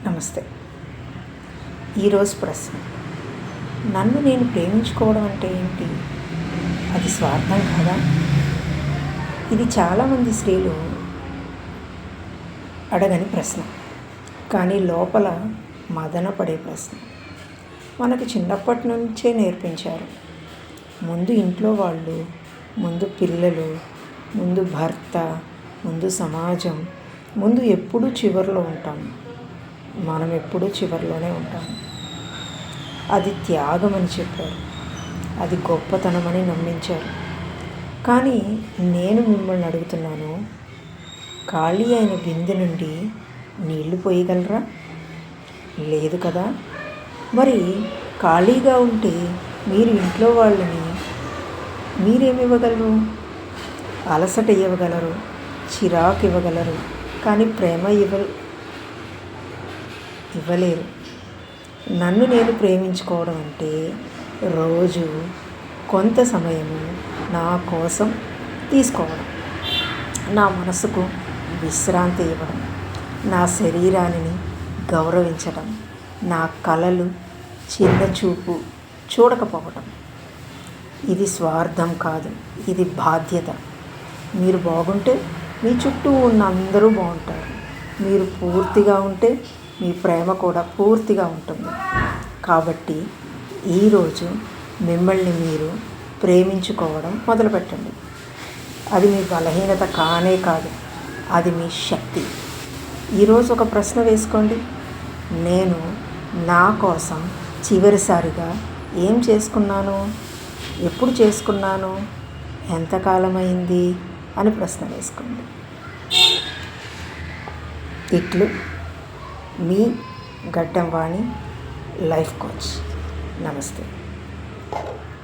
నమస్తే. ఈరోజు ప్రశ్న: నన్ను నేను ప్రేమించుకోవడం అంటే ఏంటి? అది స్వార్థం కాదా? ఇది చాలామంది స్త్రీలు అడగని ప్రశ్న, కానీ లోపల మదన పడే ప్రశ్న. మనకు చిన్నప్పటి నుంచే నేర్పించారు. ముందు ఇంట్లో వాళ్ళు, ముందు పిల్లలు, ముందు భర్త, ముందు సమాజం, ముందు ఎప్పుడూ చివరిలో ఉంటాము. మనం ఎప్పుడూ చివరిలోనే ఉంటాము. అది త్యాగం అని చెప్పారు, అది గొప్పతనమని నమ్మించారు. కానీ నేను మిమ్మల్ని అడుగుతున్నాను, ఖాళీ అయిన బిందె నుండి నీళ్లు పోయగలరా? లేదు కదా. మరి ఖాళీగా ఉంటే మీరు ఇంట్లో వాళ్ళని మీరేమివ్వగలరు? అలసట ఇవ్వగలరు, చిరాకు ఇవ్వగలరు, కానీ ప్రేమ ఇవ్వలేరు. నన్ను నేను ప్రేమించుకోవడం అంటే రోజు కొంత సమయము నా కోసం తీసుకోవడం, నా మనసుకు విశ్రాంతి ఇవ్వడం, నా శరీరాన్ని గౌరవించడం, నా కలలు చిన్న చూపు చూడకపోవడం. ఇది స్వార్థం కాదు, ఇది బాధ్యత. మీరు బాగుంటే మీ చుట్టూ ఉన్న అందరూ బాగుంటారు. మీరు పూర్తిగా ఉంటే మీ ప్రేమ కూడా పూర్తిగా ఉంటుంది. కాబట్టి ఈరోజు మిమ్మల్ని మీరు ప్రేమించుకోవడం మొదలుపెట్టండి. అది మీ బలహీనత కానే కాదు, అది మీ శక్తి. ఈరోజు ఒక ప్రశ్న వేసుకోండి: నేను నా కోసం చివరిసారిగా ఏం చేసుకున్నాను? ఎప్పుడు చేసుకున్నాను? ఎంతకాలమైంది అని ప్రశ్న వేసుకోండి. ఇట్లు మీ గడ్డం వాణి, లైఫ్ కోచ్. నమస్తే.